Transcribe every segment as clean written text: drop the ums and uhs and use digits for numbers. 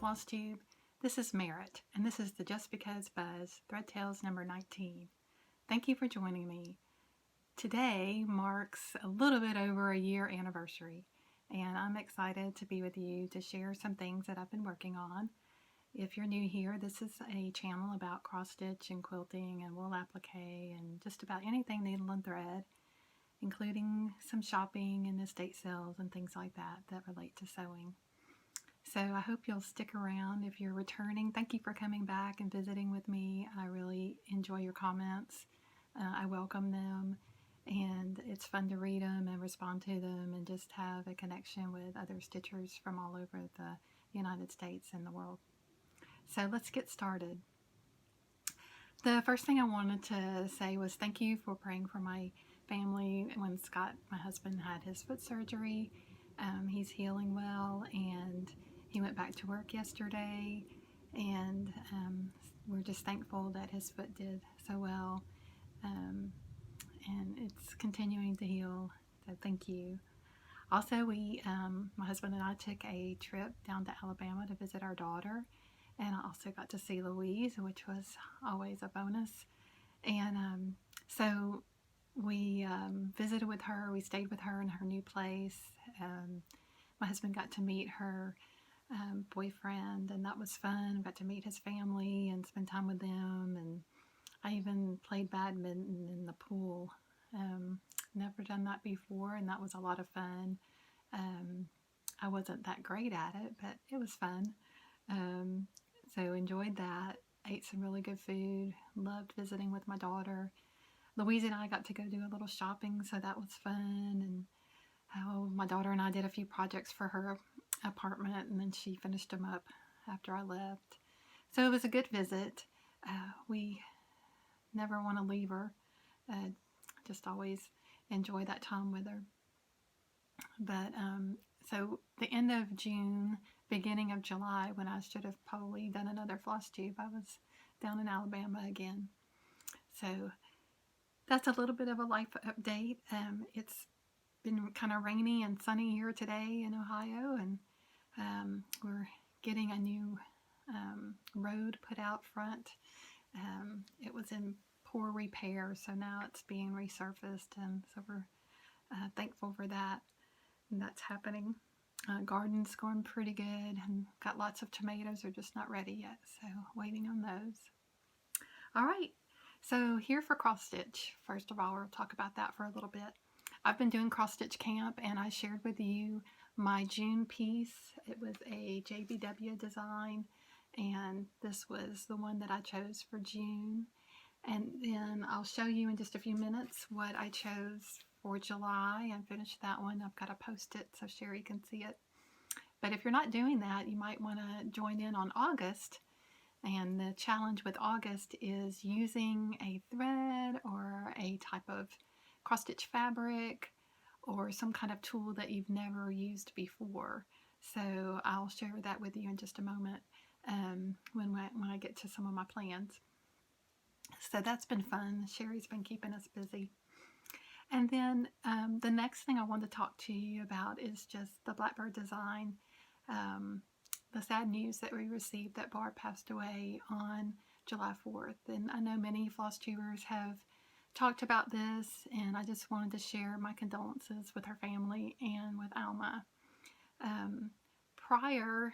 Floss Tube. This is Merritt, and this is the Just BeeCuzz Buzz, Thread Tales number 19. Thank you for joining me. Today marks a little bit over a year anniversary, and I'm excited to be with you to share some things that I've been working on. If you're new here, this is a channel about cross-stitch and quilting and wool applique and just about anything needle and thread, including some shopping and estate sales and things like that that relate to sewing. So I hope you'll stick around if you're returning. Thank you for coming back and visiting with me. I really enjoy your comments. I welcome them, and it's fun to read them and respond to them and just have a connection with other stitchers from all over the United States and the world. So let's get started. The first thing I wanted to say was thank you for praying for my family when Scott, my husband, had his foot surgery. He's healing well, and he went back to work yesterday, and we're just thankful that his foot did so well, and it's continuing to heal, so thank you. Also, my husband and I took a trip down to Alabama to visit our daughter, and I also got to see Louise, which was always a bonus. And so we visited with her. We stayed with her in her new place. My husband got to meet her boyfriend, and that was fun. Got to meet his family and spend time with them, and I even played badminton in the pool. Never done that before, and that was a lot of fun. I wasn't that great at it, but it was fun. So enjoyed that. Ate some really good food. Loved visiting with my daughter. Louise and I got to go do a little shopping, so that was fun. And my daughter and I did a few projects for her apartment, and then she finished them up after I left. So it was a good visit. We never want to leave her. Just always enjoy that time with her. But so the end of June, beginning of July, when I should have probably done another floss tube, I was down in Alabama again. So that's a little bit of a life update. It's been kind of rainy and sunny here today in Ohio, and we're getting a new road put out front. It was in poor repair, so now it's being resurfaced, and so we're thankful for that, and that's happening. Garden's going pretty good, and got lots of tomatoes. They're just not ready yet, so waiting on those. All right, so here for cross stitch. First of all, we'll talk about that for a little bit. I've been doing cross stitch camp, and I shared with you my June piece. It was a JBW design, and this was the one that I chose for June. And then I'll show you in just a few minutes what I chose for July and finish that one. I've got to post it so Sherry can see it. But if you're not doing that, you might want to join in on August. And the challenge with August is using a thread or a type of cross stitch fabric or some kind of tool that you've never used before. So I'll share that with you in just a moment when I get to some of my plans. So that's been fun. Sherry's been keeping us busy. And then the next thing I want to talk to you about is just the Blackbird design. The sad news that we received that Barb passed away on July 4th. And I know many floss tubers have talked about this, and I just wanted to share my condolences with her family and with Alma. Prior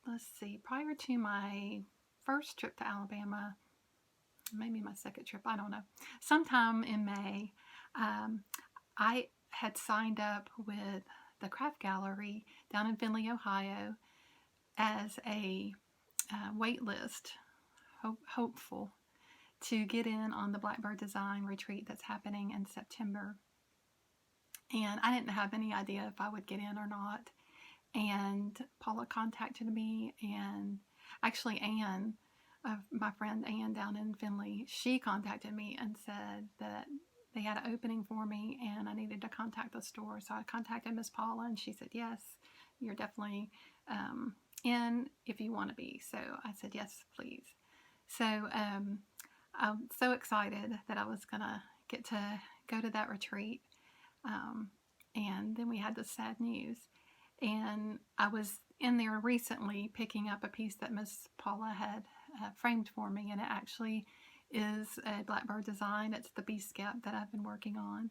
to my first trip to Alabama, maybe my second trip, I don't know, sometime in May, I had signed up with the Craft Gallery down in Findlay, Ohio, as a wait list, hopeful to get in on the Blackbird Design Retreat that's happening in September. And I didn't have any idea if I would get in or not. And Paula contacted me, and actually Anne, my friend Anne down in Findlay, she contacted me and said that they had an opening for me and I needed to contact the store. So I contacted Miss Paula, and she said, yes, you're definitely in if you want to be. So I said, yes, please. So I'm so excited that I was going to get to go to that retreat. And then we had the sad news. And I was in there recently picking up a piece that Miss Paula had framed for me, and it actually is a blackbird design. It's the bee scap that I've been working on.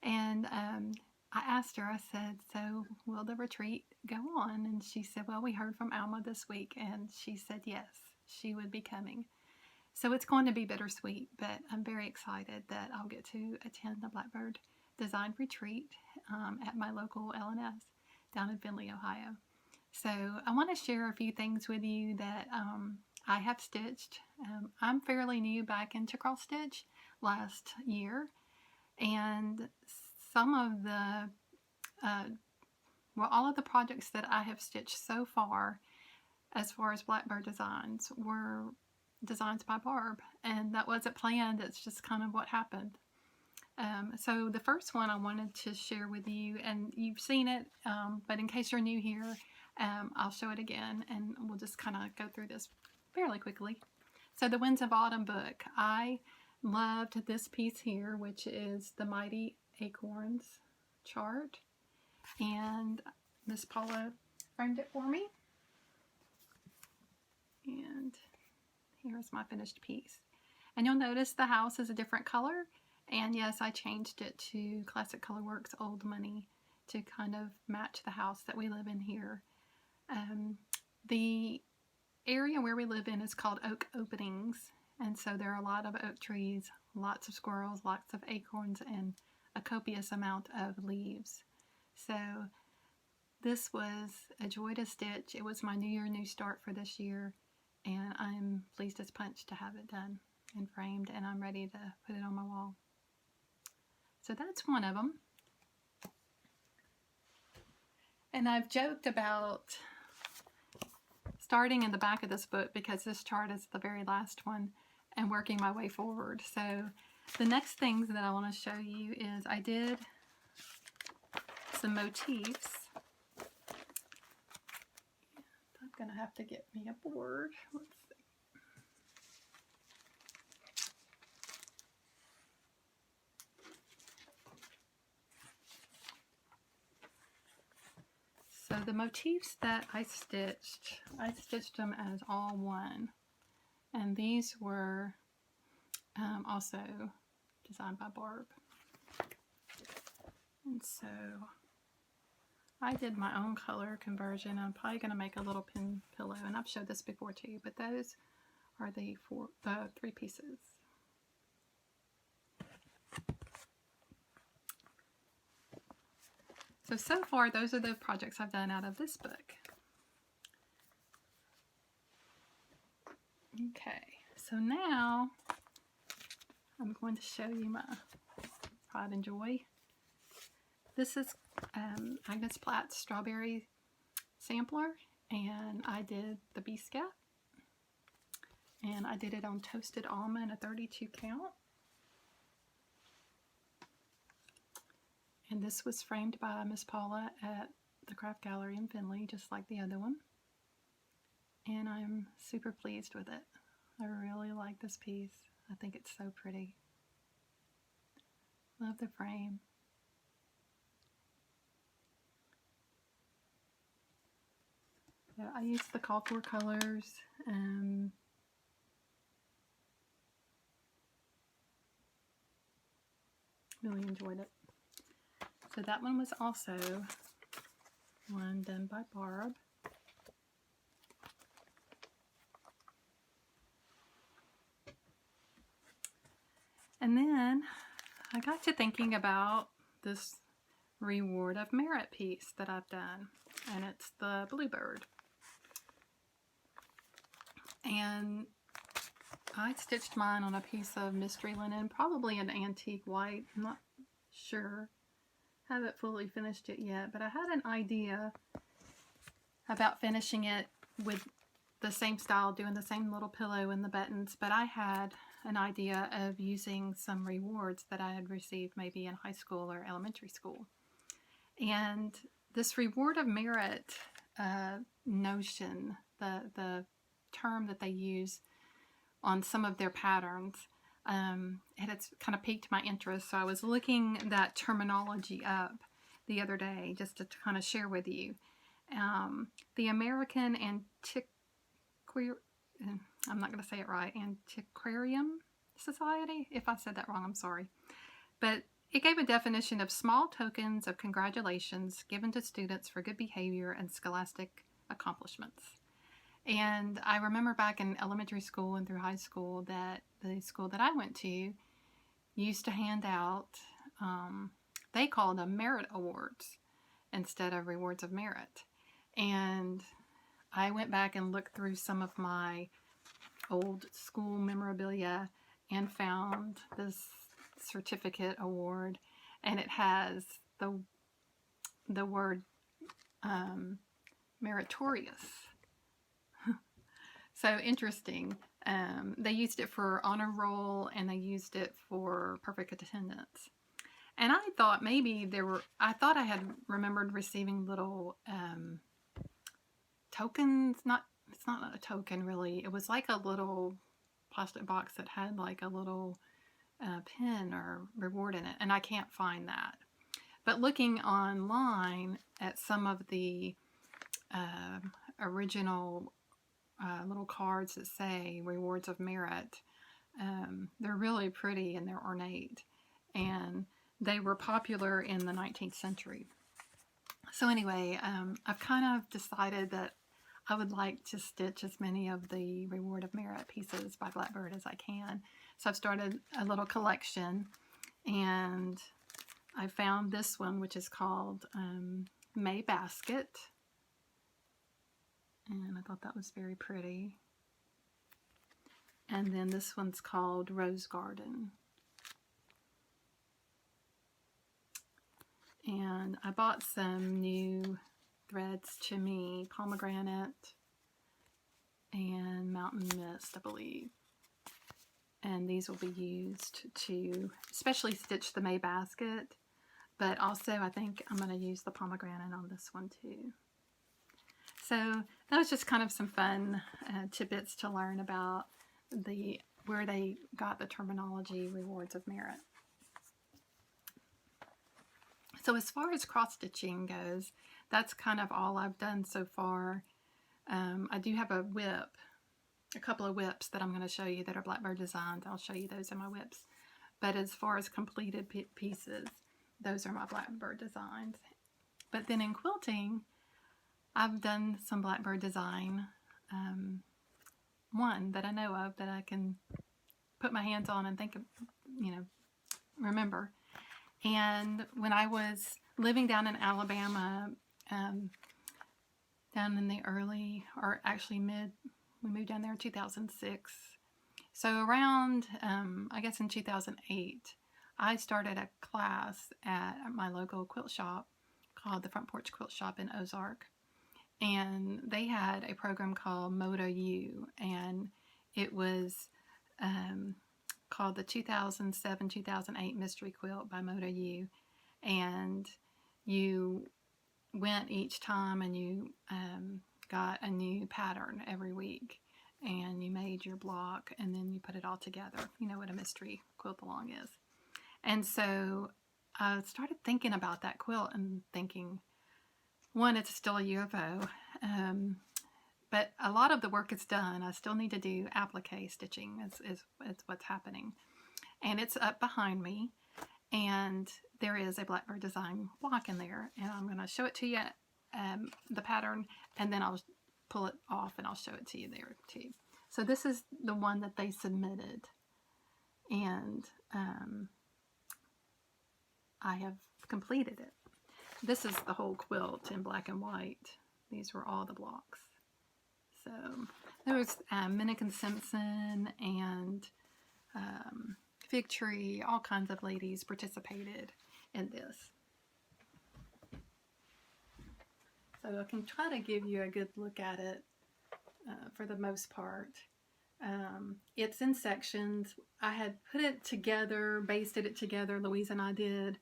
And I asked her, I said, so will the retreat go on? And she said, well, we heard from Alma this week, and she said yes, she would be coming. So it's going to be bittersweet, but I'm very excited that I'll get to attend the Blackbird Design Retreat at my local L&S down in Findlay, Ohio. So I want to share a few things with you that I have stitched. I'm fairly new back into cross stitch last year, and some of the, all of the projects that I have stitched so far as Blackbird designs were designs by Barb, and that wasn't planned. It's just kind of what happened. So the first one I wanted to share with you, and you've seen it, but in case you're new here, I'll show it again, and we'll just kind of go through this fairly quickly. So the Winds of Autumn book, I loved this piece here, which is the Mighty Acorns chart, and Miss Paula framed it for me, and here's my finished piece. And you'll notice the house is a different color, and yes, I changed it to Classic Colorworks Old Money to kind of match the house that we live in here. The area where we live in is called Oak Openings, and so there are a lot of oak trees, lots of squirrels, lots of acorns, and a copious amount of leaves. So this was a joy to stitch. It was my New Year, New Start for this year, and I'm pleased as punch to have it done and framed, and I'm ready to put it on my wall. So that's one of them. And I've joked about starting in the back of this book because this chart is the very last one and working my way forward. So the next things that I want to show you is I did some motifs. I'm going to have to get me a board. Let's see. So the motifs that I stitched them as all one. And these were also designed by Barb. And so I did my own color conversion. I'm probably going to make a little pin pillow, and I've showed this before too, but those are the three pieces. So far, those are the projects I've done out of this book. Okay, so now I'm going to show you my pride and joy. This is Agnes Platt's Strawberry Sampler, and I did the bee scap, and I did it on toasted almond, a 32 count. And this was framed by Miss Paula at the Craft Gallery in Findlay, just like the other one. And I'm super pleased with it. I really like this piece. I think it's so pretty. Love the frame. So I used the call for colors. Really enjoyed it. So that one was also one done by Barb. And then I got to thinking about this Reward of Merit piece that I've done, and it's the Bluebird. And I stitched mine on a piece of mystery linen, probably an antique white, I'm not sure. Haven't fully finished it yet, but I had an idea about finishing it with the same style, doing the same little pillow and the buttons, but I had an idea of using some rewards that I had received maybe in high school or elementary school. And this Reward of Merit notion, the term that they use on some of their patterns, it's kind of piqued my interest. So I was looking that terminology up the other day just to kind of share with you. The American I'm not going to say it right, Antiquarium Society. If I said that wrong, I'm sorry. But it gave a definition of small tokens of congratulations given to students for good behavior and scholastic accomplishments. And I remember back in elementary school and through high school that the school that I went to used to hand out, they called them merit awards instead of rewards of merit. And I went back and looked through some of my old school memorabilia and found this certificate award, and it has the word meritorious. So interesting. They used it for honor roll, and they used it for perfect attendance. And I thought maybe I thought I had remembered receiving little tokens. It's not a token really. It was like a little plastic box that had like a little pin or reward in it, and I can't find that. But looking online at some of the original little cards that say rewards of merit, they're really pretty and they're ornate, and they were popular in the 19th century. So anyway, I've kind of decided that I would like to stitch as many of the reward of merit pieces by Blackbird as I can. So I've started a little collection, and I found this one, which is called May Basket. And I thought that was very pretty. And then this one's called Rose Garden. And I bought some new threads, Chimmy, Pomegranate, and Mountain Mist, I believe. And these will be used to especially stitch the May Basket, but also I think I'm going to use the pomegranate on this one too. So that was just kind of some fun tidbits to learn about where they got the terminology rewards of merit. So as far as cross stitching goes, that's kind of all I've done so far. I do have a couple of whips that I'm going to show you that are Blackbird designs. I'll show you those in my whips. But as far as completed pieces, those are my Blackbird designs. But then in quilting, I've done some Blackbird design. One that I know of that I can put my hands on and think of, remember. And when I was living down in Alabama, down in the early, or actually we moved down there in 2006. So around, I guess in 2008, I started a class at my local quilt shop called the Front Porch Quilt Shop in Ozark. And they had a program called Moto U, and it was called the 2007-2008 Mystery Quilt by Moto U. And you went each time and you got a new pattern every week, and you made your block and then you put it all together. You know what a mystery quilt along is. And so I started thinking about that quilt and thinking, one, it's still a UFO, but a lot of the work is done. I still need to do applique stitching is what's happening. And it's up behind me, and there is a Blackbird design block in there, and I'm going to show it to you, the pattern, and then I'll pull it off and I'll show it to you there too. So this is the one that they submitted, and I have completed it. This is the whole quilt in black and white. These were all the blocks. So there was Minnick & Simpson and Fig Tree, all kinds of ladies participated in this. So I can try to give you a good look at it for the most part. It's in sections. I had put it together, basted it together, Louise and I did,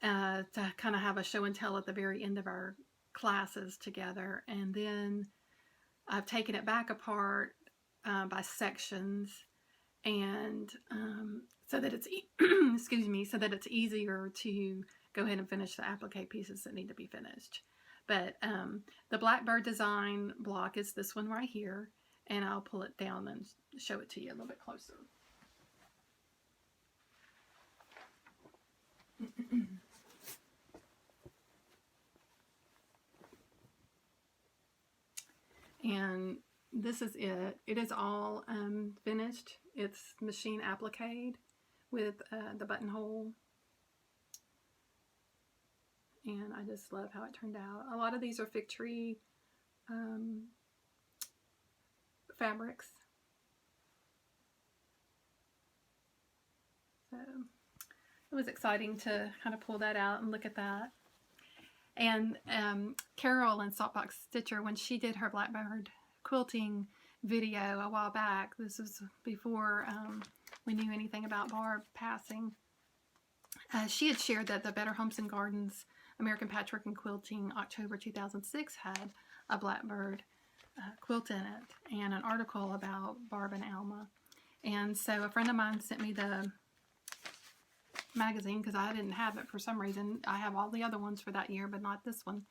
to kind of have a show and tell at the very end of our classes together. And then I've taken it back apart by sections, and so that it's excuse me, so that it's easier to go ahead and finish the applique pieces that need to be finished. But the Blackbird design block is this one right here, and I'll pull it down and show it to you a little bit closer. And this is it. It is all finished. It's machine appliqued with the buttonhole. And I just love how it turned out. A lot of these are fig tree fabrics. So it was exciting to kind of pull that out and look at that. And Carol in Saltbox Stitcher, when she did her Blackbird quilting video a while back, this was before we knew anything about Barb passing, she had shared that the Better Homes and Gardens American Patchwork and Quilting October 2006 had a Blackbird quilt in it, and an article about Barb and Alma. And so a friend of mine sent me the magazine because I didn't have it for some reason. I have all the other ones for that year, but not this one.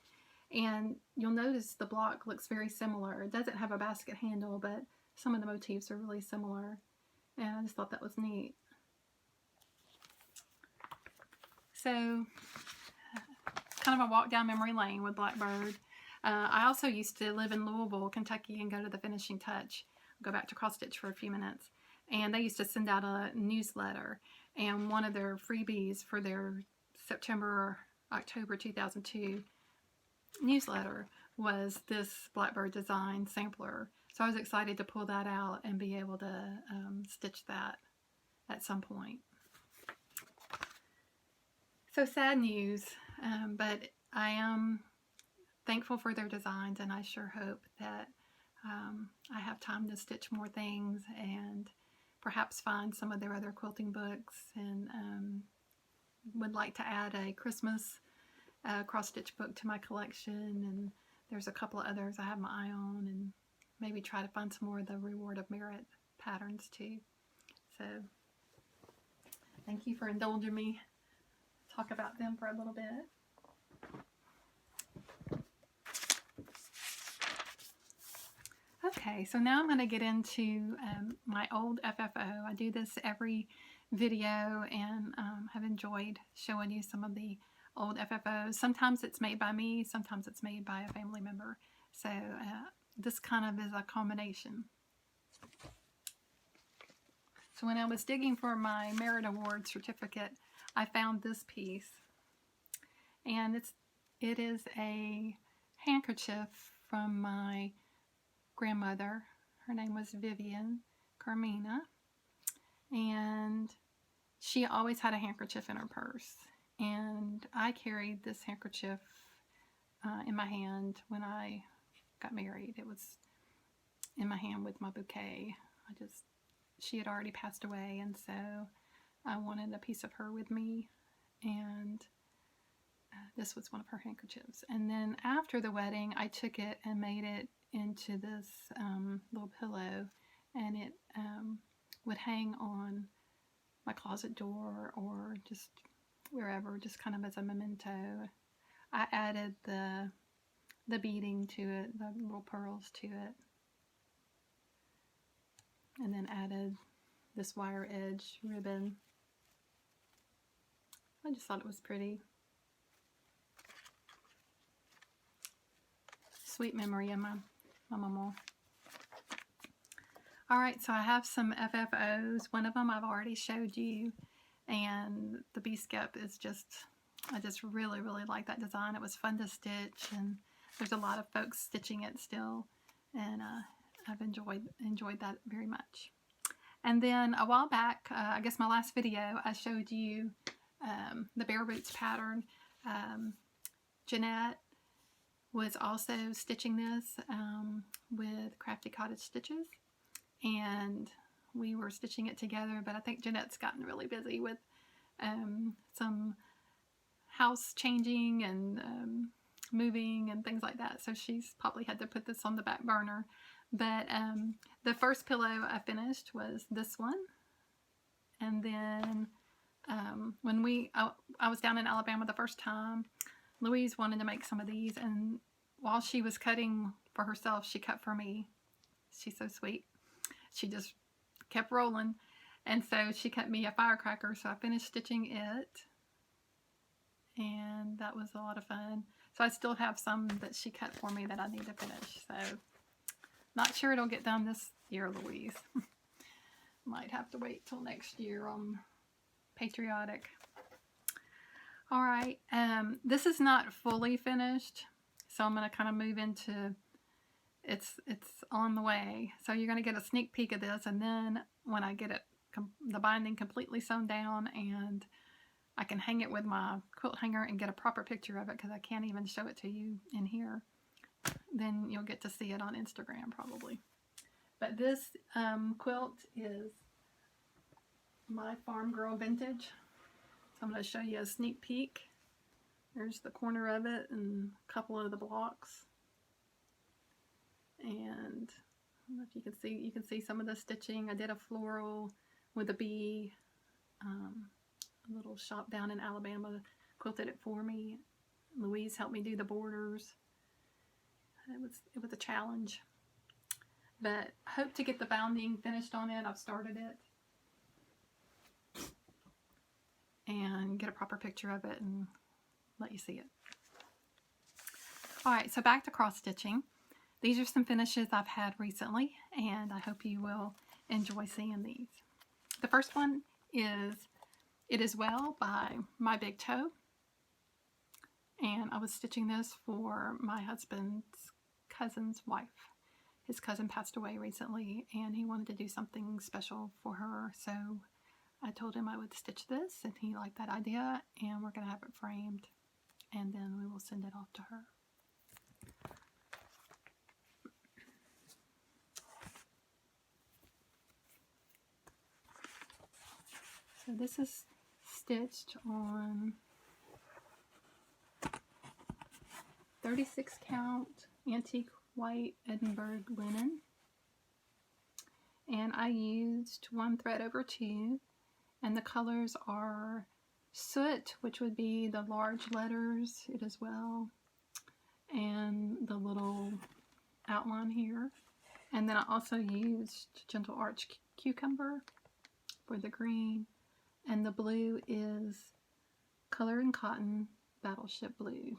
And you'll notice the block looks very similar. It doesn't have a basket handle, but some of the motifs are really similar. And I just thought that was neat. So, kind of a walk down memory lane with Blackbird. I also used to live in Louisville, Kentucky, and go to the Finishing Touch. Go back to cross stitch for a few minutes. And they used to send out a newsletter. And one of their freebies for their September, October 2002 newsletter was this Blackbird design sampler. So I was excited to pull that out and be able to stitch that at some point. So sad news, but I am thankful for their designs, and I sure hope that I have time to stitch more things and perhaps find some of their other quilting books, and would like to add a Christmas cross-stitch book to my collection, and there's a couple of others I have my eye on, and maybe try to find some more of the Reward of Merit patterns too. So thank you for indulging me talk about them for a little bit. Okay, so now I'm going to get into my old FFO. I do this every video, and have enjoyed showing you some of the old FFOs. Sometimes it's made by me, sometimes it's made by a family member. So this kind of is a combination. So when I was digging for my Merit Award certificate, I found this piece, and it is a handkerchief from my grandmother. Her name was Vivian Carmina, and she always had a handkerchief in her purse, and I carried this handkerchief in my hand when I got married. It was in my hand with my bouquet. She had already passed away, and so I wanted a piece of her with me, and this was one of her handkerchiefs. And then after the wedding, I took it and made it into this little pillow, and it would hang on my closet door or just wherever, just kind of as a memento. I added the beading to it, the little pearls to it, and then added this wire edge ribbon. I just thought it was pretty. Sweet memory of my mama. Alright, so I have some FFOs. One of them I've already showed you, and the Bee Skep is I just really, really like that design. It was fun to stitch, and there's a lot of folks stitching it still, and I've enjoyed that very much. And then a while back, I guess my last video, I showed you the bare boots pattern. Jeanette was also stitching this with Crafty Cottage Stitches, and we were stitching it together, but I think Jeanette's gotten really busy with some house changing and moving and things like that, so she's probably had to put this on the back burner. But the first pillow I finished was this one, and then when I was down in Alabama the first time, Louise wanted to make some of these, and while she was cutting for herself, she cut for me. She's so sweet. She just kept rolling. And so she cut me a firecracker, so I finished stitching it. And that was a lot of fun. So I still have some that she cut for me that I need to finish. So not sure it'll get done this year, Louise. Might have to wait till next year on Patriotic. All right, this is not fully finished, so I'm going to kind of move into it's on the way. So you're going to get a sneak peek of this, and then when I get it, the binding completely sewn down, and I can hang it with my quilt hanger and get a proper picture of it because I can't even show it to you in here, then you'll get to see it on Instagram probably. But this quilt is my Farm Girl Vintage. So I'm going to show you a sneak peek. There's the corner of it and a couple of the blocks. And I don't know if you can see some of the stitching. I did a floral with a bee. A little shop down in Alabama quilted it for me. Louise helped me do the borders. It was a challenge. But I hope to get the binding finished on it. I've started it. And get a proper picture of it and let you see it. Alright, so back to cross stitching. These are some finishes I've had recently, and I hope you will enjoy seeing these. The first one is It Is Well by My Big Toe. And I was stitching this for my husband's cousin's wife. His cousin passed away recently, and he wanted to do something special for her, so I told him I would stitch this, and he liked that idea, and we're going to have it framed, and then we will send it off to her. So this is stitched on 36 count antique white Edinburgh linen, and I used 1 thread over 2. And the colors are soot, which would be the large letters, It Is Well, and the little outline here. And then I also used Gentle Arch Cucumber for the green. And the blue is Color and Cotton Battleship Blue.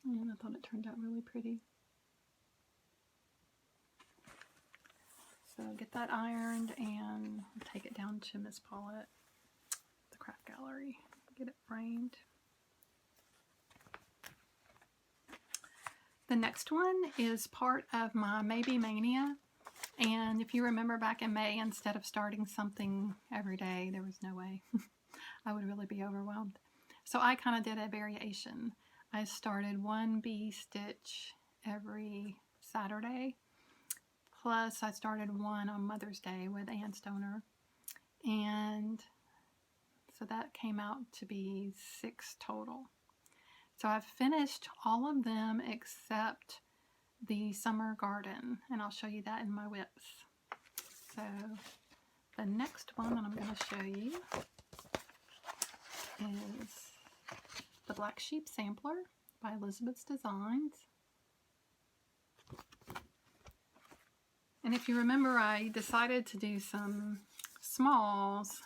And I thought it turned out really pretty. So get that ironed and take it down to Miss Paulette, the craft gallery, get it framed. The next one is part of my Maybe Mania, and if you remember back in May, instead of starting something every day, there was no way. I would really be overwhelmed. So I kind of did a variation. I started 1 bee stitch every Saturday. Plus, I started 1 on Mother's Day with Ann Stoner, and so that came out to be 6 total. So I've finished all of them except the Summer Garden, and I'll show you that in my whips. So the next one that I'm going to show you is the Black Sheep Sampler by Elizabeth's Designs. And if you remember, I decided to do some smalls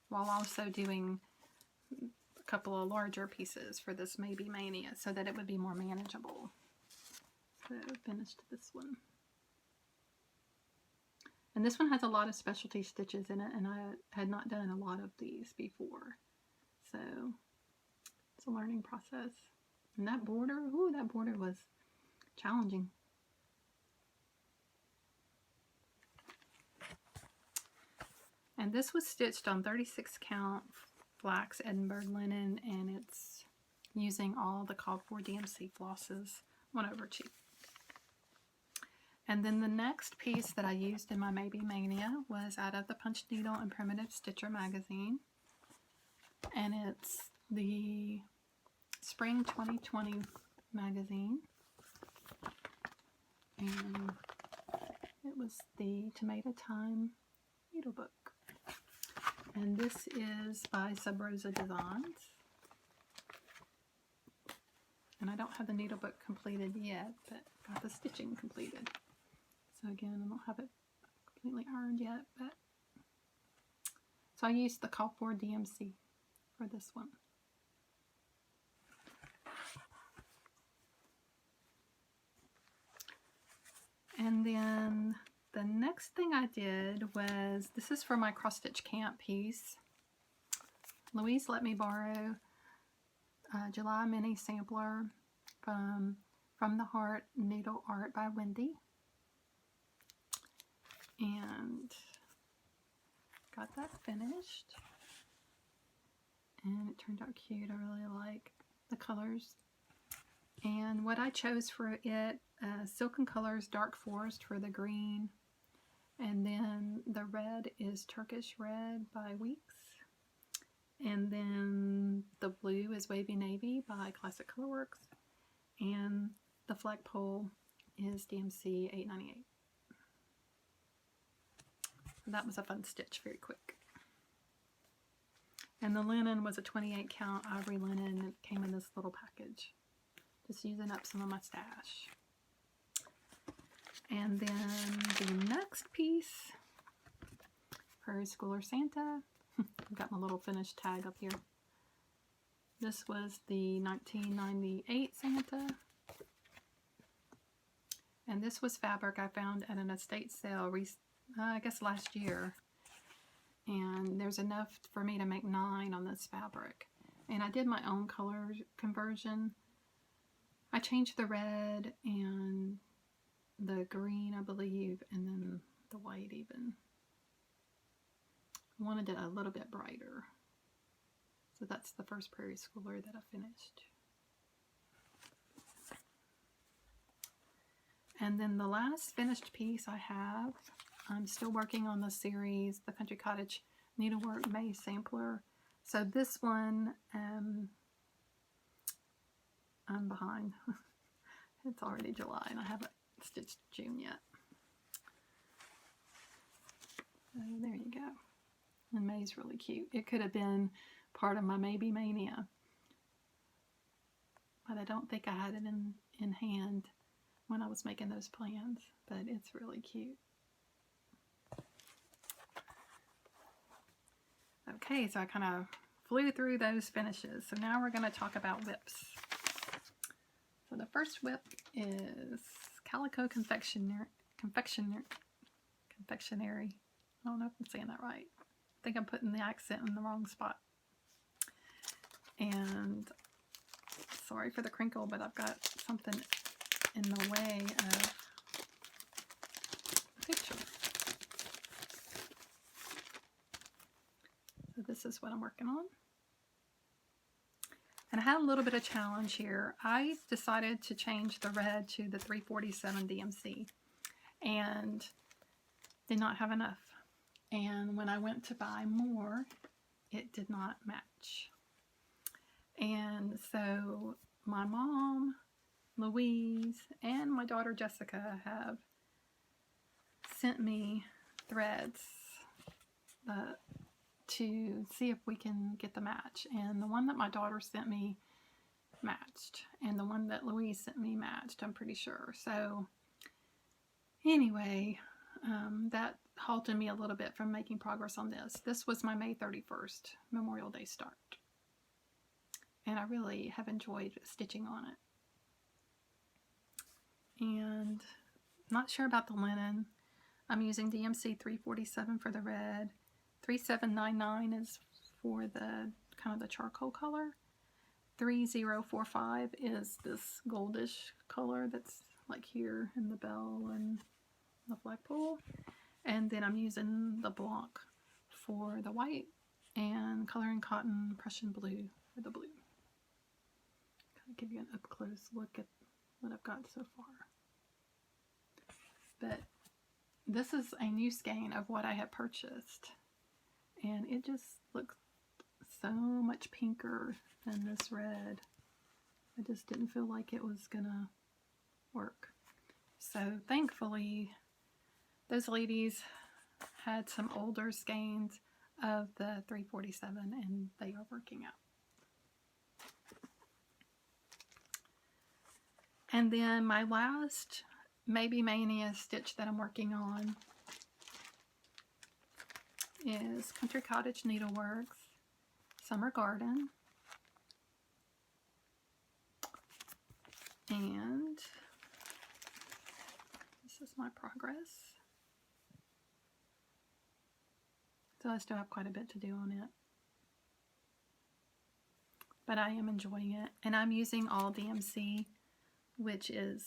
while also doing a couple of larger pieces for this Maybe Mania so that it would be more manageable. So I finished this one. And this one has a lot of specialty stitches in it, and I had not done a lot of these before. So it's a learning process. And that border, ooh, that border was challenging. And this was stitched on 36 count flax Edinburgh linen, and it's using all the called for DMC flosses 1/2. And then the next piece that I used in my Maybe Mania was out of the Punch Needle and Primitive Stitcher magazine. And it's the Spring 2020 magazine. And it was the Tomato Time Needlebook. And this is by Sub Rosa Designs. And I don't have the needle book completed yet, but got the stitching completed. So again, I don't have it completely ironed yet, but so I used the Chalkboard DMC for this one. And then the next thing I did was, this is for my cross stitch camp piece. Louise let me borrow a July mini sampler from the Heart Needle Art by Wendy, and got that finished, and it turned out cute. I really like the colors. And what I chose for it, Silken Colors Dark Forest for the green, and then the red is Turkish Red by Weeks, and then the blue is Wavy Navy by Classic Colorworks, and the flagpole is DMC 898. So that was a fun stitch, very quick. And the linen was a 28 count ivory linen. It came in this little package. Just using up some of my stash. And then the next piece, Prairie Schooler Santa. I've got my little finished tag up here. This was the 1998 Santa. And this was fabric I found at an estate sale, I guess last year. And there's enough for me to make 9 on this fabric. And I did my own color conversion. I changed the red and the green, I believe, and then the white even. I wanted it a little bit brighter. So that's the first Prairie Schooler that I finished. And then the last finished piece I have, I'm still working on the series, the Country Cottage Needlework May Sampler. So this one, I'm behind. It's already July and I haven't stitched June yet. So there you go. And May's really cute. It could have been part of my Maybe Mania, but I don't think I had it in hand when I was making those plans, but it's really cute. Okay, so I kind of flew through those finishes. So now we're going to talk about whips. So the first whip is Calico Confectionery. I don't know if I'm saying that right. I think I'm putting the accent in the wrong spot. And sorry for the crinkle, but I've got something in the way of the picture. So this is what I'm working on. And I had a little bit of challenge here. I decided to change the red to the 347 DMC and did not have enough. And when I went to buy more, it did not match. And so my mom, Louise, and my daughter Jessica have sent me threads to see if we can get the match. And the one that my daughter sent me matched, and the one that Louise sent me matched, I'm pretty sure. So anyway, that halted me a little bit from making progress on this. This was my May 31st Memorial Day start, and I really have enjoyed stitching on it. And not sure about the linen. I'm using DMC 347 for the red. 3799 is for the kind of the charcoal color. 3045 is this goldish color that's like here in the bell and the flagpole. And then I'm using the block for the white and Coloring Cotton Prussian Blue for the blue. Kind of give you an up close look at what I've got so far. But this is a new skein of what I had purchased, and it just looks so much pinker than this red. I just didn't feel like it was gonna work. So thankfully those ladies had some older skeins of the 347, and they are working out. And then my last Maybe Mania stitch that I'm working on is Country Cottage Needleworks Summer Garden. And this is my progress. So I still have quite a bit to do on it. But I am enjoying it. And I'm using all DMC, which is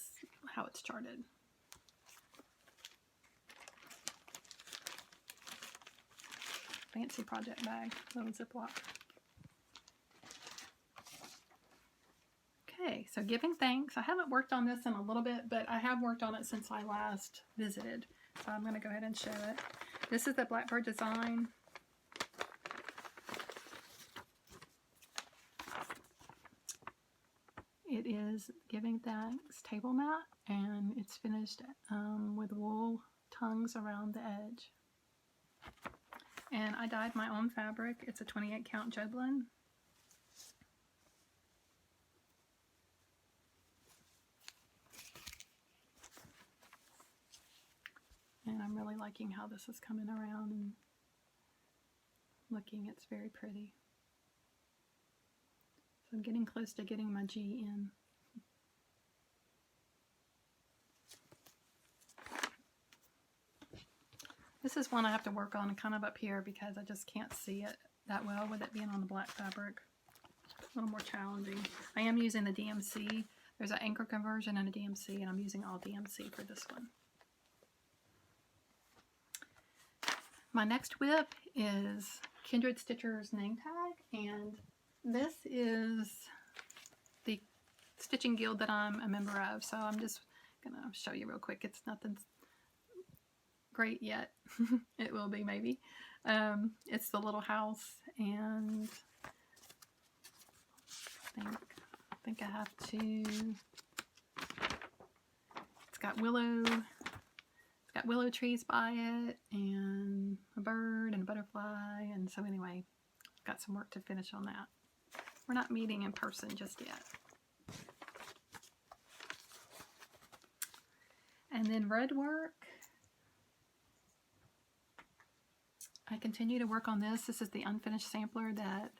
how it's charted. Fancy project bag, little Ziploc. Okay, so giving thanks. I haven't worked on this in a little bit, but I have worked on it since I last visited. So I'm going to go ahead and show it. This is the Blackbird design. It is Giving Thanks table mat, and it's finished with wool tongues around the edge. And I dyed my own fabric. It's a 28 count Joblin. And I'm really liking how this is coming around and looking. It's very pretty. So I'm getting close to getting my G in. This is one I have to work on kind of up here because I just can't see it that well with it being on the black fabric. A little more challenging. I am using the DMC. There's an anchor conversion and a DMC, and I'm using all DMC for this one. My next whip is Kindred Stitcher's name tag, and this is the stitching guild that I'm a member of, so I'm just going to show you real quick. It's nothing great yet. It will be maybe. It's the little house, and I think I have to, it's got willow trees by it, and a bird and a butterfly, and so anyway, got some work to finish on that. We're not meeting in person just yet. And then red work. I continue to work on this. This is the unfinished sampler that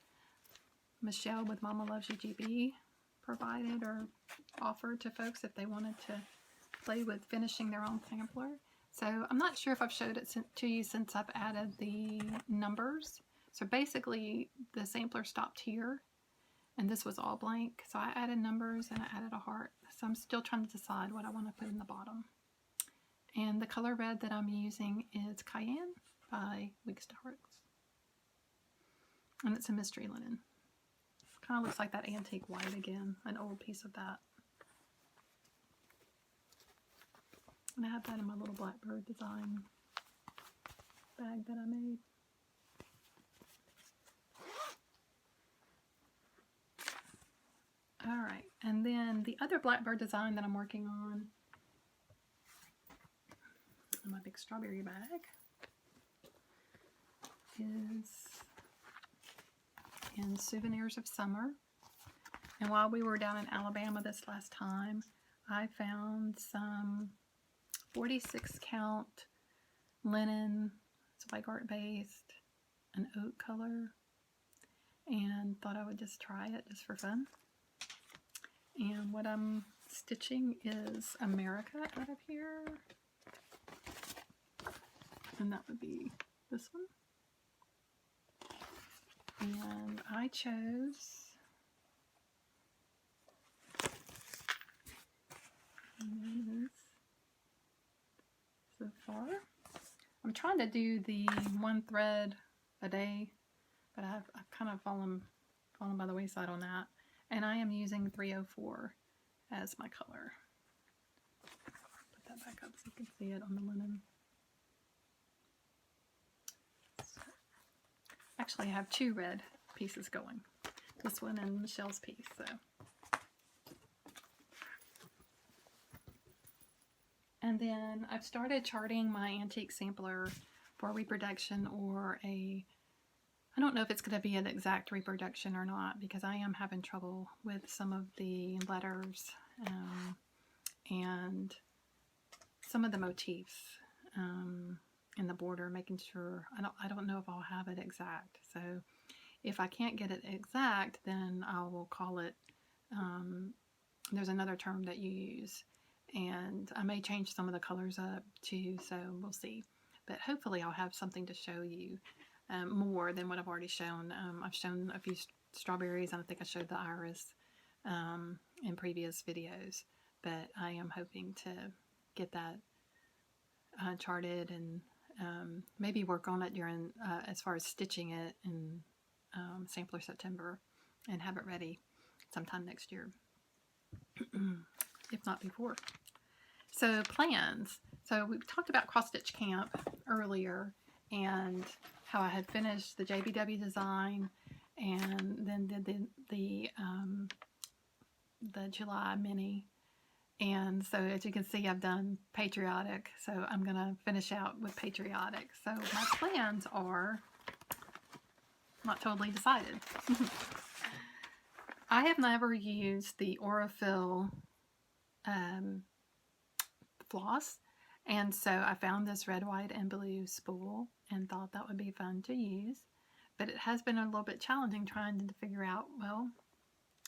Michelle with Mama Loves You GB provided or offered to folks if they wanted to play with finishing their own sampler. So I'm not sure if I've showed it to you since I've added the numbers. So basically the sampler stopped here and this was all blank. So I added numbers and I added a heart. So I'm still trying to decide what I want to put in the bottom. And the color red that I'm using is Cayenne by Weekstars. And it's a mystery linen. Kind of looks like that antique white again, an old piece of that. And I have that in my little Blackbird design bag that I made. Alright, and then the other Blackbird design that I'm working on in my big strawberry bag is in Souvenirs of Summer. And while we were down in Alabama this last time, I found some 46 count linen, it's white art based, an oak color, and thought I would just try it just for fun. And what I'm stitching is America out of here, and that would be this one. And I chose so far. I'm trying to do the one thread a day, but I've kind of fallen by the wayside on that. And I am using 304 as my color. Put that back up so you can see it on the linen. Actually, I have two red pieces going. This one and Michelle's piece. So. And then I've started charting my antique sampler for reproduction or a I don't know if it's going to be an exact reproduction or not, because I am having trouble with some of the letters and some of the motifs in the border, making sure, I don't know if I'll have it exact. So if I can't get it exact, then I will call it, there's another term that you use, and I may change some of the colors up too, so we'll see. But hopefully I'll have something to show you more than what I've already shown. I've shown a few strawberries, and I think I showed the iris in previous videos, but I am hoping to get that charted and maybe work on it during, as far as stitching it in Sampler September, and have it ready sometime next year, if not before. So plans. So we talked about cross stitch camp earlier, and how I had finished the JBW design, and then did the July mini. And so as you can see, I've done patriotic, so I'm going to finish out with patriotic. So my plans are not totally decided. I have never used the Aurifil floss, and so I found this red, white, and blue spool and thought that would be fun to use. But it has been a little bit challenging trying to figure out, well,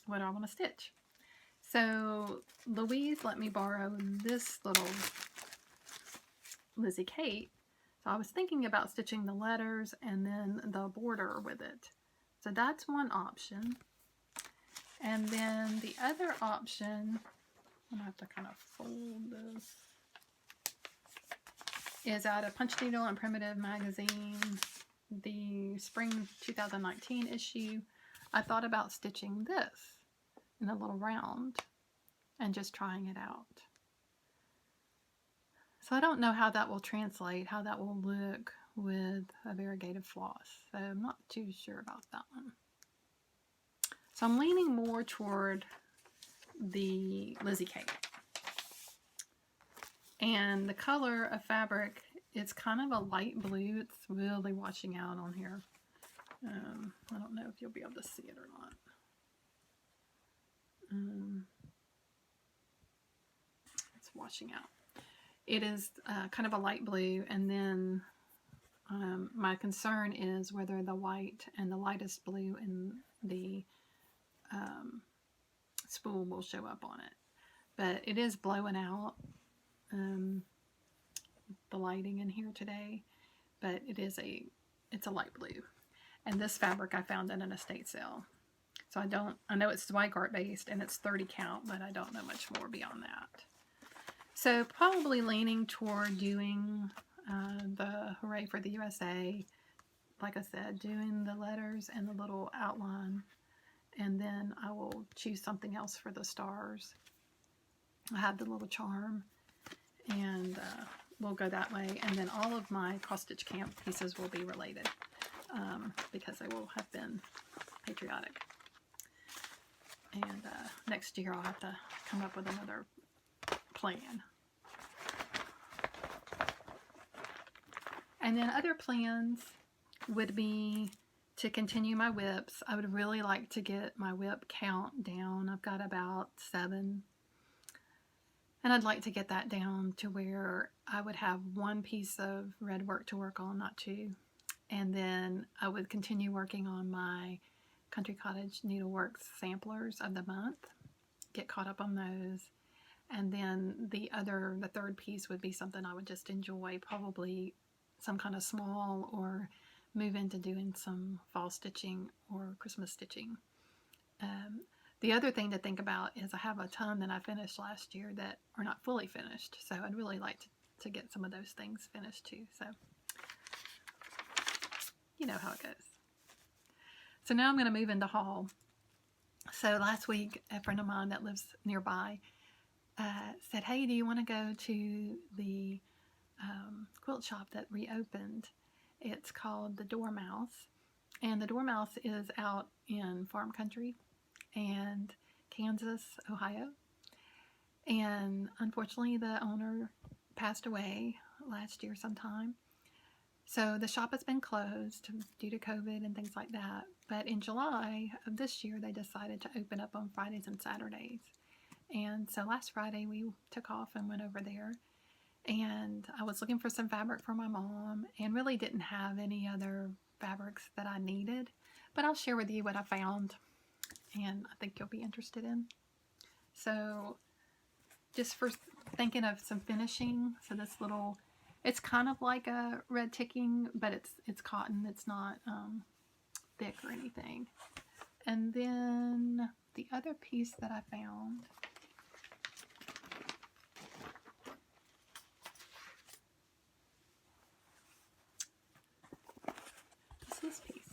what do I want to stitch? So Louise let me borrow this little Lizzie Kate. So I was thinking about stitching the letters and then the border with it. So that's one option. And then the other option, I'm going to have to kind of fold this, is out of Punch Needle and Primitive Magazine, the spring 2019 issue. I thought about stitching this in a little round and just trying it out. So I don't know how that will translate, how that will look with a variegated floss. So I'm not too sure about that one. So I'm leaning more toward the Lizzie Kate. And the color of fabric, it's kind of a light blue. It's really washing out on here. I don't know if you'll be able to see it or not. It's washing out. It is kind of a light blue, and then my concern is whether the white and the lightest blue in the spool will show up on it. But it is blowing out the lighting in here today, but it's a light blue. And this fabric I found at an estate sale. So I know it's Zweigart based and it's 30 count, but I don't know much more beyond that. So probably leaning toward doing the Hooray for the USA. Like I said, doing the letters and the little outline, and then I will choose something else for the stars. I have the little charm, and we'll go that way. And then all of my cross stitch camp pieces will be related because they will have been patriotic. And next year I'll have to come up with another plan. And then other plans would be to continue my whips. I would really like to get my whip count down. I've got about 7. And I'd like to get that down to where I would have 1 piece of red work to work on, not 2. And then I would continue working on my Country Cottage Needleworks samplers of the month, get caught up on those. And then the third piece would be something I would just enjoy, probably some kind of small, or move into doing some fall stitching or Christmas stitching. The other thing to think about is I have a ton that I finished last year that are not fully finished. So I'd really like to get some of those things finished too. So you know how it goes. So now I'm going to move into haul. So last week, a friend of mine that lives nearby said, hey, do you want to go to the quilt shop that reopened? It's called the Dormouse, and the Dormouse is out in farm country and Kansas, Ohio, and unfortunately the owner passed away last year sometime. So the shop has been closed due to COVID and things like that. But in July of this year, they decided to open up on Fridays and Saturdays. And so last Friday, we took off and went over there. And I was looking for some fabric for my mom and really didn't have any other fabrics that I needed. But I'll share with you what I found and I think you'll be interested in. So just for thinking of some finishing, so this little, it's kind of like a red ticking, but it's cotton. It's not thick or anything. And then the other piece that I found is this piece.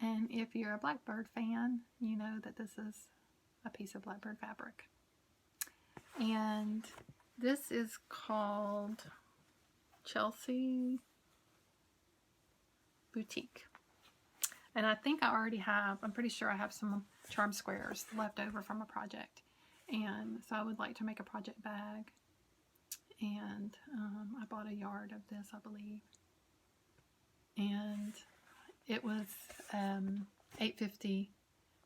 And if you're a Blackbird fan, you know that this is a piece of Blackbird fabric. And this is called Chelsea Boutique. And I think I already have, I'm pretty sure I have some charm squares left over from a project. And so I would like to make a project bag. And I bought a yard of this, I believe. And it was $8.50.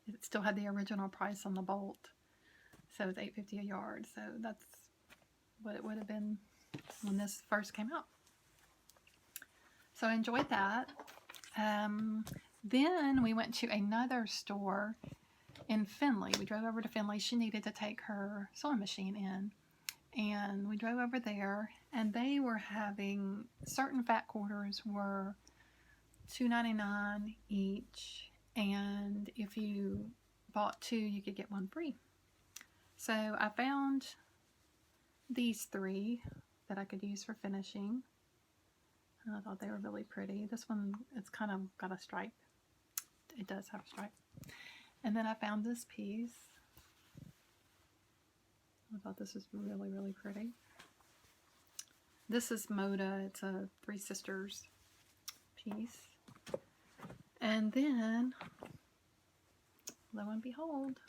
It still had the original price on the bolt. So it's $8.50 a yard. So that's what it would have been when this first came out. So I enjoyed that. Then we went to another store in Findlay. We drove over to Findlay. She needed to take her sewing machine in. And we drove over there, and they were having, certain fat quarters were $2.99 each. And if you bought two, you could get one free. So I found these three that I could use for finishing. And I thought they were really pretty. This one, it's kind of got a stripe. It does have a stripe. And then I found this piece. I thought this was really, really pretty. This is Moda. It's a Three Sisters piece. And then, lo and behold,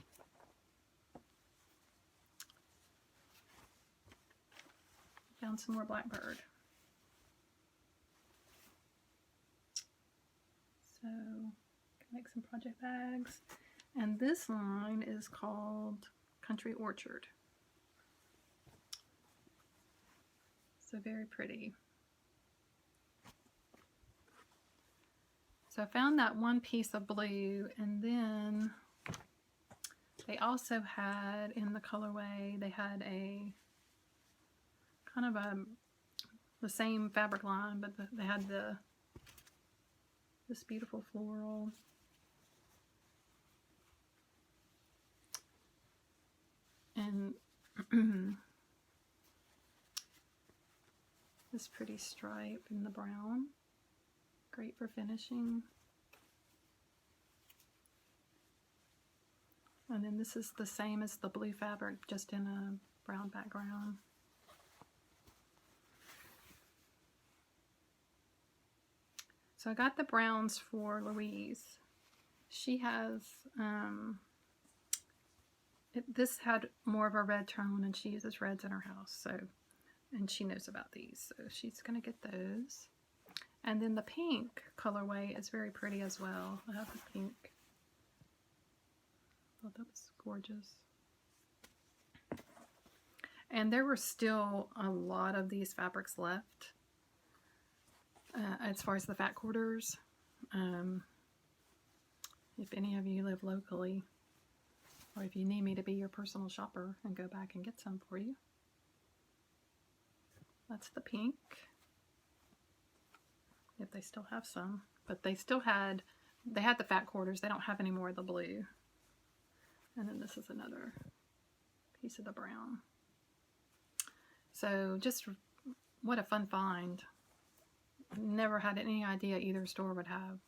found some more Blackbird. So, can make some project bags. And this line is called Country Orchard. So very pretty. So I found that one piece of blue, and then they also had in the colorway, they had a kind of the same fabric line, but they had this beautiful floral. And this pretty stripe in the brown. Great for finishing. And then this is the same as the blue fabric, just in a brown background. So I got the browns for Louise. She has, this had more of a red tone, and she uses reds in her house, so, and she knows about these, so she's going to get those. And then the pink colorway is very pretty as well. I have the pink. I thought that was gorgeous. And there were still a lot of these fabrics left as far as the fat quarters. If any of you live locally, or if you need me to be your personal shopper and go back and get some for you. That's the pink. If they still have some, but they had the fat quarters. They don't have any more of the blue. And then this is another piece of the brown. So just what a fun find. Never had any idea either store would have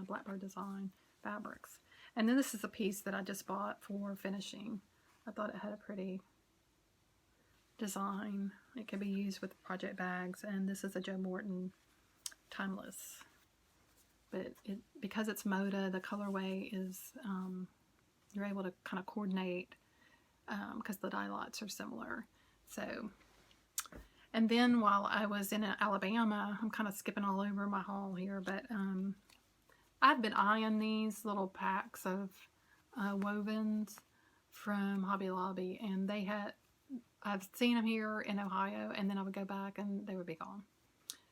Blackbird design fabrics. And then this is a piece that I just bought for finishing. I thought it had a pretty design. It can be used with project bags, and this is a Joe Morton Timeless. But because it's Moda, the colorway is, you're able to kind of coordinate because the dye lots are similar. So, And then while I was in Alabama, I'm kind of skipping all over my haul here, but I've been eyeing these little packs of wovens from Hobby Lobby, and I've seen them here in Ohio, and then I would go back and they would be gone.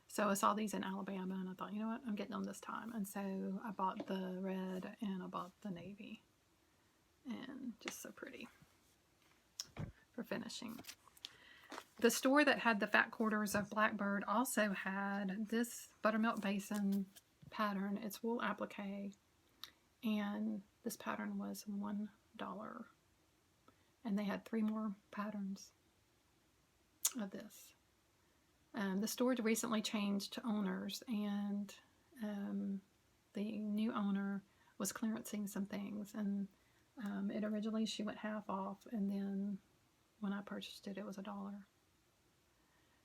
So I saw these in Alabama, and I thought, you know what, I'm getting them this time. And so I bought the red and I bought the navy, and just so pretty for finishing. The store that had the fat quarters of Blackbird also had this buttermilk basin pattern. It's wool applique, and this pattern was $1. And they had 3 more patterns of this. The store recently changed owners, and the new owner was clearancing some things, and it originally she went half off, and then when I purchased it, it was $1.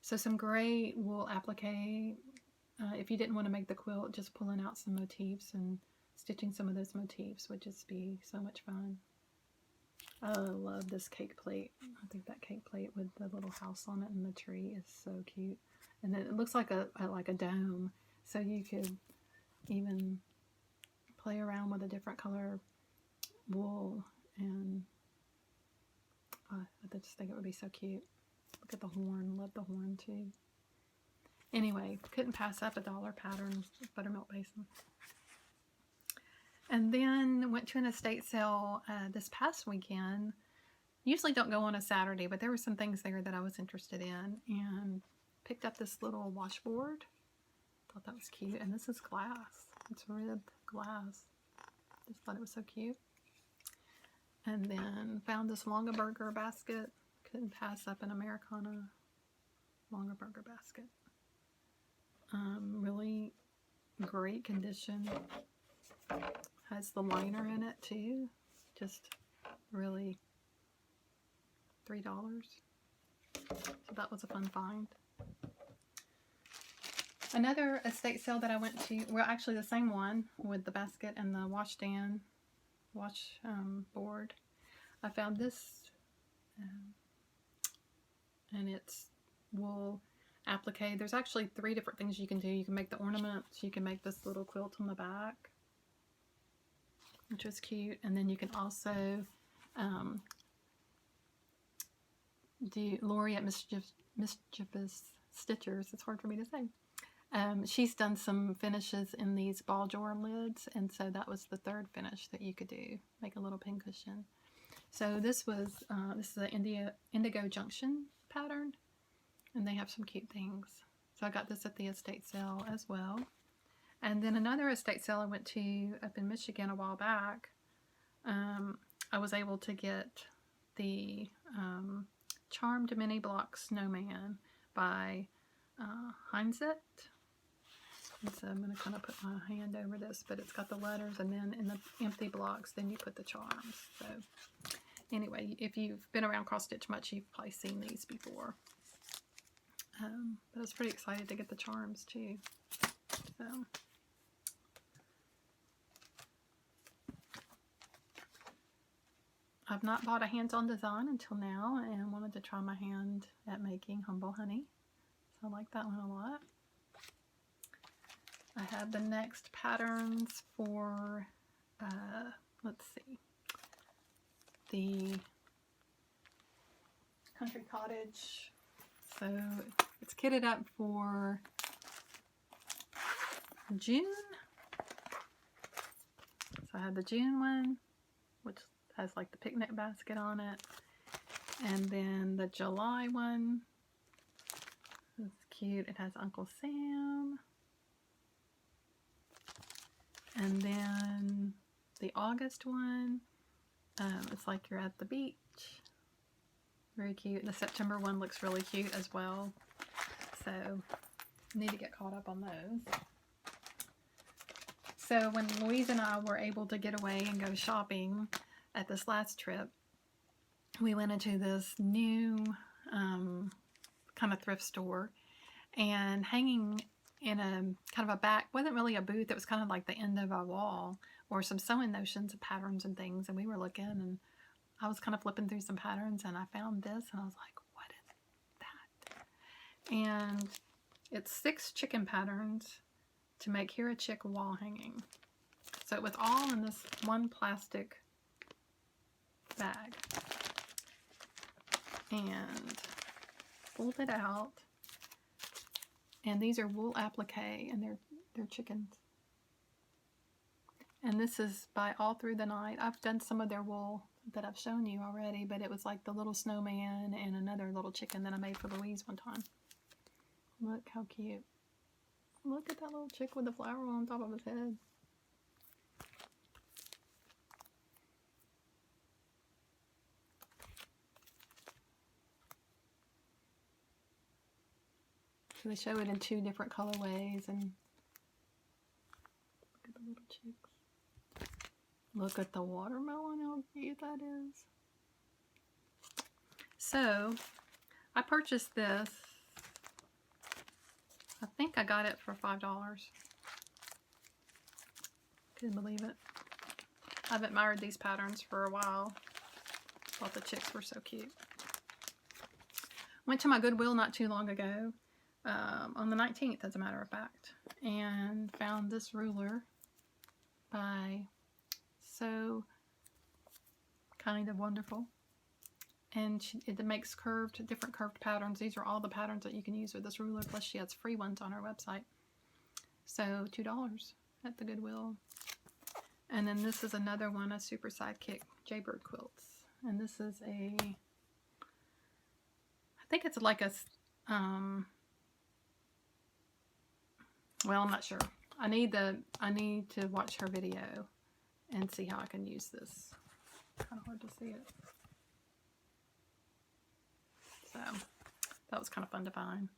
So some great wool applique. If you didn't want to make the quilt, just pulling out some motifs and stitching some of those motifs would just be so much fun. I love this cake plate. I think that cake plate with the little house on it and the tree is so cute. And then it looks like a dome, so you could even play around with a different color wool, and I just think it would be so cute. Look at the horn. Love the horn too. Anyway, couldn't pass up a $1 pattern buttermilk basin. And then went to an estate sale this past weekend. Usually don't go on a Saturday, but there were some things there that I was interested in, and picked up this little washboard. Thought that was cute. And this is glass. It's ribbed glass. Just thought it was so cute. And then found this Longaberger basket. Couldn't pass up an Americana Longaberger basket. Really great condition. Has the liner in it too. Just really $3. So that was a fun find. Another estate sale that I went to, well, actually the same one with the basket and the washstand, board. I found this, and it's wool applique. There's actually 3 different things you can do. You can make the ornaments, you can make this little quilt on the back, which is cute, and then you can also do Lori at Mischievous Stitchers. It's hard for me to say. She's done some finishes in these ball drawer lids, and so that was the 3rd finish that you could do, make a little pincushion. So this is the Indigo Junction pattern, and they have some cute things. So I got this at the estate sale as well. And then another estate sale I went to up in Michigan a while back, I was able to get the Charmed Mini Block Snowman by Heinzet. And so I'm going to kind of put my hand over this, but it's got the letters, and then in the empty blocks, then you put the charms. So anyway, if you've been around cross stitch much, you've probably seen these before. But I was pretty excited to get the charms too. So I've not bought a hands-on design until now, and wanted to try my hand at making Humble Honey. So I like that one a lot. I have the next patterns for, let's see, the Country Cottage. So it's kitted up for June. So I have the June one, which has like the picnic basket on it. And then the July one. It's cute. It has Uncle Sam. And then the August one, it's like you're at the beach. Very cute. The September one looks really cute as well. So, need to get caught up on those. So, when Louise and I were able to get away and go shopping at this last trip, we went into this new kind of thrift store, and hanging in a kind of a back, wasn't really a booth, it was kind of like the end of a wall, or some sewing notions of patterns and things, and we were looking, and I was kind of flipping through some patterns, and I found this, and I was like, what is that? And it's 6 chicken patterns to make Here a Chick wall hanging. So it was all in this one plastic bag. And pulled it out. And these are wool applique, and they're chickens. And this is by All Through the Night. I've done some of their wool that I've shown you already, but it was like the little snowman and another little chicken that I made for Louise one time. Look how cute. Look at that little chick with the flower on top of his head. So they show it in 2 different colorways, and look at the little chicks. Look at the watermelon, how cute that is. So, I purchased this. I think I got it for $5. Couldn't believe it. I've admired these patterns for a while. Thought the chicks were so cute. Went to my Goodwill not too long ago, on the 19th as a matter of fact, and found this ruler by So Kind of Wonderful. And it makes different curved patterns. These are all the patterns that you can use with this ruler, plus she has free ones on her website. So $2 at the Goodwill. And then this is another one, a Super Sidekick Jaybird quilts. And this is I think it's like a, well, I'm not sure. I need to watch her video and see how I can use this. Kind of hard to see it. So that was kind of fun to find.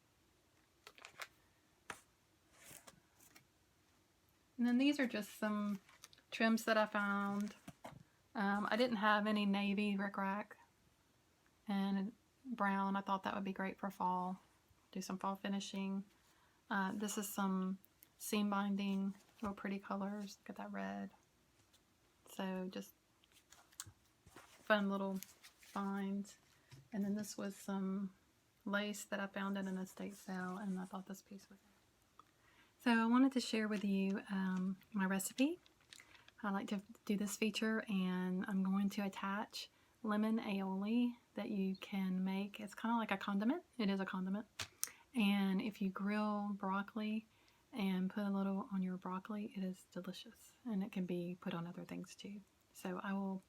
And then these are just some trims that I found. I didn't have any navy rickrack and brown. I thought that would be great for fall. Do some fall finishing. This is some seam binding, real pretty colors. Look at that red. So just fun little finds. And then this was some lace that I found at an estate sale, and I thought this piece was it. So I wanted to share with you my recipe. I like to do this feature, and I'm going to attach lemon aioli that you can make. It's kind of like a condiment. It is a condiment. And if you grill broccoli and put a little on your broccoli, it is delicious. And it can be put on other things too. So I will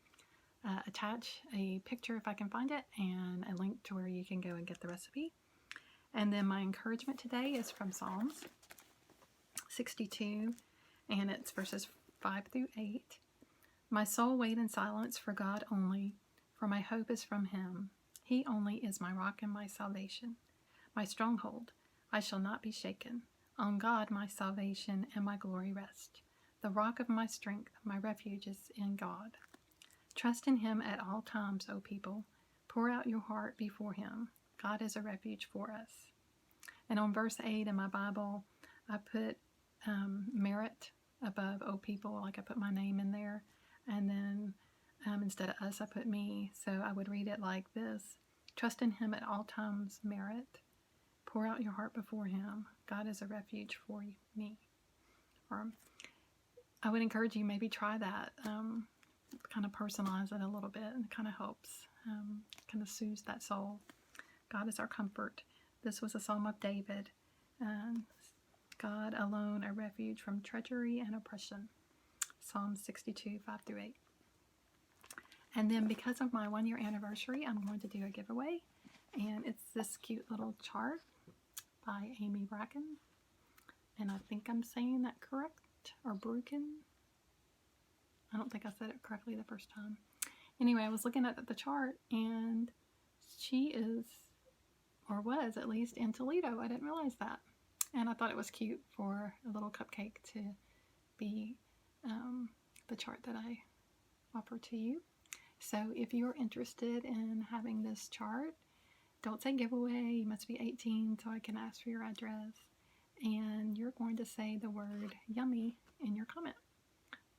attach a picture if I can find it, and a link to where you can go and get the recipe. And then my encouragement today is from Psalms 62, and it's verses 5 through 8. My soul wait in silence for God only, for my hope is from him. He only is my rock and my salvation, my stronghold. I shall not be shaken. On God my salvation and my glory rest. The rock of my strength, my refuge is in God. Trust in him at all times, O people. Pour out your heart before him. God is a refuge for us. And on verse 8 in my Bible, I put merit above O people, like I put my name in there. And then instead of us, I put me. So I would read it like this. Trust in him at all times, merit. Pour out your heart before him. God is a refuge for me. Or I would encourage you, maybe try that. Kind of personalize it a little bit, and it kind of helps, kind of soothes that soul. God is our comfort. This was a Psalm of David. God alone, a refuge from treachery and oppression. Psalm 62, 5 through 8. And then because of my 1-year anniversary, I'm going to do a giveaway. And it's this cute little chart by Amy Bracken. And I think I'm saying that correct, or Brucken. I don't think I said it correctly the first time. Anyway, I was looking at the chart, and she is, or was at least, in Toledo. I didn't realize that. And I thought it was cute for a little cupcake to be the chart that I offer to you. So if you're interested in having this chart, don't say giveaway. You must be 18 so I can ask for your address. And you're going to say the word yummy in your comment.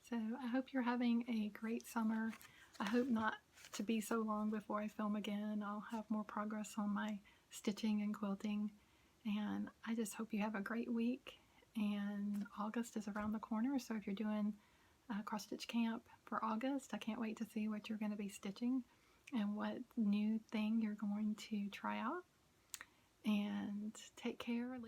So I hope you're having a great summer. I hope not to be so long before I film again. I'll have more progress on my stitching and quilting. And I just hope you have a great week. And August is around the corner, so if you're doing cross stitch camp for August, I can't wait to see what you're going to be stitching and what new thing you're going to try out. And take care.